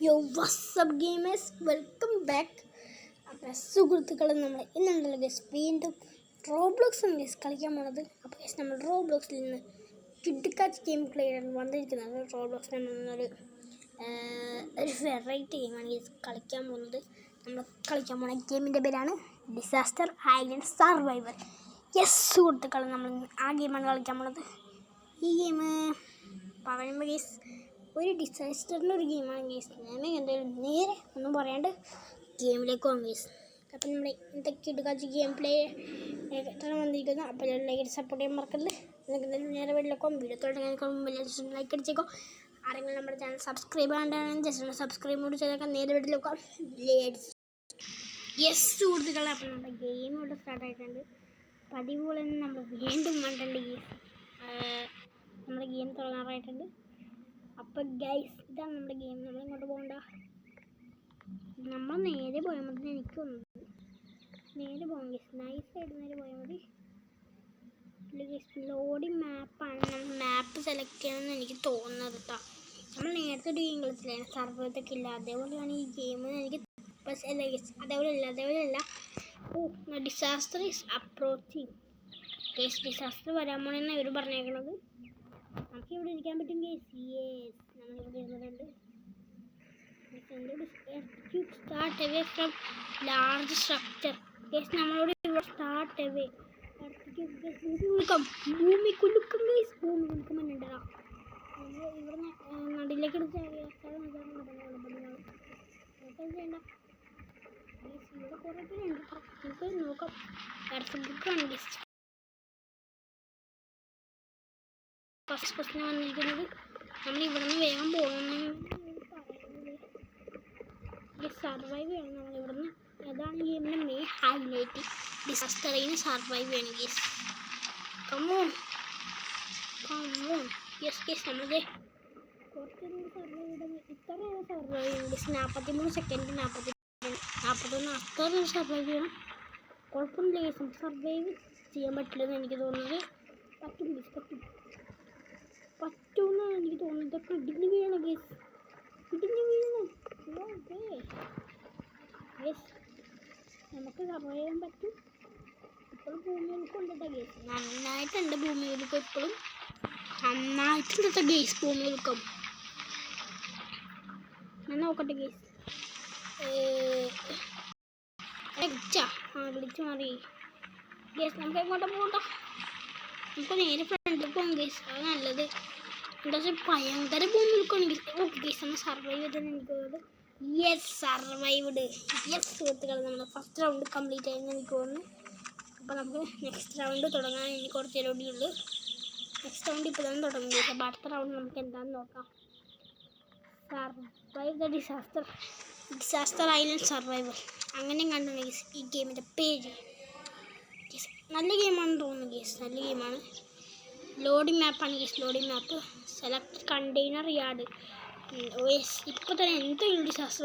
യോ WhatsApp gamers welcome back. അപ്പോൾ സുഹൃത്തുക്കൾ, നമ്മൾ ഇന്നുണ്ടല്ലോ ഗസ് വീണ്ടും റോബ്ലോക്സ് ആണ് ഗസ് കളിക്കാൻ പോണത്. അപ്പോൾ ഗസ് നമ്മൾ റോബ്ലോക്സിൽ നിന്ന് കിഡ്കാച്ച് ഗെയിം പ്ലേ ആണ് വന്നിരിക്കുന്നത്. റോബ്ലോക്സ് എന്നൊരു വെറൈറ്റി ഗെയിമാണ് ഗസ് കളിക്കാൻ പോകുന്നത്. നമ്മൾ കളിക്കാൻ പോകുന്ന ഗെയിമിൻ്റെ പേരാണ് ഡിസാസ്റ്റർ ഐലൻഡ് സർവൈവർ. യെസ് സുഹൃത്തുക്കൾ, നമ്മൾ ആ ഗെയിമാണ് കളിക്കാൻ പോകുന്നത്. ഈ ഗെയിം പറയുമ്പോൾ ഗസ് ഒരു ഡിസാസ്റ്ററിൻ്റെ ഒരു ഗെയിമാണ് ഗെയ്സ്. ഞാൻ എന്തായാലും നേരെ ഒന്നും പറയാണ്ട് ഗെയിമിലേക്ക് പോകും ഗെയ്സ്. അപ്പം നമ്മൾ എന്തൊക്കെ കിഡ്കാച്ച് ഗെയിം പ്ലേ വന്നിരിക്കുന്നു. അപ്പോൾ ലൈക്ക് സപ്പോർട്ട് ചെയ്യാൻ മറക്കരുത്. നിങ്ങൾക്ക് എന്തായാലും നേരെ വീട്ടിലേക്കോ വീഡിയോ തുടങ്ങി ലൈക്ക് അടിച്ചേക്കോ. ആരെങ്കിലും നമ്മുടെ ചാനൽ സബ്സ്ക്രൈബ് ചെയ്യേണ്ടതാണ് ജസ്റ്റ് സബ്സ്ക്രൈബ് കൂടി ചെയ്തേക്കാം. നേരെ വീട്ടിലേക്കോ ലേഡ്സ്. യെസ് സുഹൃത്തുക്കളെ, അപ്പോൾ നമ്മുടെ ഗെയിം ഇവിടെ സ്റ്റാർട്ട് ആയിട്ടുണ്ട്. പതിവ് പോലെ തന്നെ നമ്മൾ വീണ്ടും കണ്ടിട്ടുണ്ട് ഗെയ്സ്. നമ്മുടെ ഗെയിം തുടങ്ങാറായിട്ടുണ്ട്. അപ്പോൾ ഗൈസ്, ഇതാണ് നമ്മുടെ ഗെയിം. നമ്മൾ ഇങ്ങോട്ട് പോകണ്ട, നമ്മൾ നേരെ പോയാൽ മതി. എനിക്ക് വന്നത് നേരെ പോകാം ഗൈസ്, നൈസായിട്ട് നേരെ പോയാൽ മതി. ലോഡിങ് മാപ്പാണ്. നമ്മൾ മാപ്പ് സെലക്ട് ചെയ്യണമെന്ന് എനിക്ക് തോന്നുന്നത് കേട്ടോ. നമ്മൾ നേരത്തെ ഒരു ഗെയിം കളിച്ചില്ലായിരുന്നു, സർവൈവൊക്കെ ഇല്ല. അതേപോലെയാണ് ഈ ഗെയിം എനിക്ക് അല്ല ഗൈസ്. അതേപോലെയല്ല. Disaster is approaching guys. Disaster വരാൻ പോണെന്ന് ഇവർ പറഞ്ഞേക്കണത്. നമുക്ക് ഇവിടെ ഇരിക്കാൻ പറ്റും ഗൈസ്. യെസ്, നമ്മളിവിടെ ഇരുന്നിട്ടുണ്ട്. Start away from large structure guys. നമ്മളോട് ഇവിടെ സ്റ്റാർട്ട് അവേ ഭൂമി കുലുക്കം ഗൈസ്. ഭൂമി കുലുക്കം തന്നെയുണ്ടോ. ഇവിടെ നടിയിലേക്ക് എടുത്ത് ചെയ്യണ്ട. ഇവിടെ കുറേ പേരുണ്ട്. നമുക്ക് നോക്കാം. ബുക്കാണ് ഗൈസ്. ഫസ്റ്റ് ക്വസ്റ്റ്യൻ വന്നിരിക്കുന്നത് നമ്മൾ ഇവിടെ നിന്ന് വേഗം പോകണമെന്ന് സർവൈവ് ചെയ്യണം. നമ്മളിവിടെ നിന്ന് അതാണ് ഗെയിമിൻ്റെ മെയിൻ ഹൈലൈറ്റ്. ഡിസാസ്റ്ററിന് സർവൈവ് ചെയ്യണം ഗേസ്. Come on yes guys. നമ്മളത് കുറച്ചൊരു സർവൈവ് ചെയ്യണം. ഇത്രയാണ് സർവൈവ് ചെയ്യണം ഗേസ്. 43 സെക്കൻഡ് 41 അത്ര സർവൈവ് ചെയ്യണം. കുഴപ്പമൊന്നുമില്ല ഗേസ്. നമുക്ക് സർവൈവ് ചെയ്യാൻ പറ്റില്ലെന്ന് എനിക്ക് തോന്നുന്നത്. പറ്റും ഗേസ്, പറ്റുമെന്നാണ് എനിക്ക് തോന്നുന്നത്. ഇതൊക്കെ ഇടിഞ്ഞ് വീഴണം ഗേസ്, ഇടിഞ്ഞ് വീഴണം. ഗേസ് നമുക്ക് സർവൈവ് ചെയ്യാൻ പറ്റും. ഇപ്പോഴും ഭൂമി ഉൾക്കൊണ്ടിട്ട ഗേസ്. നന്നായിട്ടുണ്ട് ഭൂമി ഉൾക്കം. ഇപ്പോഴും നന്നായിട്ടുണ്ട് ഗേസ് ഭൂമി ഉൾക്കം. ഞാൻ നോക്കട്ടെ ഗേസ്. വിളിച്ചു മാറി ഗേസ്. നമുക്ക് എങ്ങോട്ടാ പോകണ്ട, നമുക്ക് നേരെ ഫ്രണ്ടിൽ പോകാം ഗേസ്. അത് നല്ലത്. എന്താ വെച്ചാൽ ഭയങ്കര ഭൂമി ഉൾക്കാണെങ്കിൽ ഓക്കെ ഗേസ്. നമ്മൾ സർവൈവ് ചെയ്തെന്ന് എനിക്ക് തോന്നുന്നത്. Yes, survived. യെസ് സുഹൃത്തുക്കൾ, നമ്മുടെ ഫസ്റ്റ് റൗണ്ട് കംപ്ലീറ്റ് ആയെന്ന് എനിക്ക് തോന്നുന്നു. അപ്പോൾ നമുക്ക് നെക്സ്റ്റ് റൗണ്ട് തുടങ്ങാൻ എനിക്ക് കുറച്ച് പരിപാടി ഉള്ളൂ. നെക്സ്റ്റ് റൗണ്ട് ഇപ്പോൾ തന്നെ തുടങ്ങും ഗേസ്. അപ്പോൾ അടുത്ത റൗണ്ട് നമുക്ക് എന്താണെന്ന് നോക്കാം. Survive the disaster island survivor അങ്ങനെയും കണ്ടു ഗേസ് ഈ ഗെയിമിൻ്റെ പേര്. നല്ല ഗെയിമാണെന്ന് തോന്നുന്നു ഗേസ്. നല്ല ഗെയിമാണ്. ലോഡിങ് മാപ്പാണ് guys. Loading map select container yard. ഇപ്പോൾ തന്നെ എന്തെങ്കിലും ഡിസാസ്റ്റർ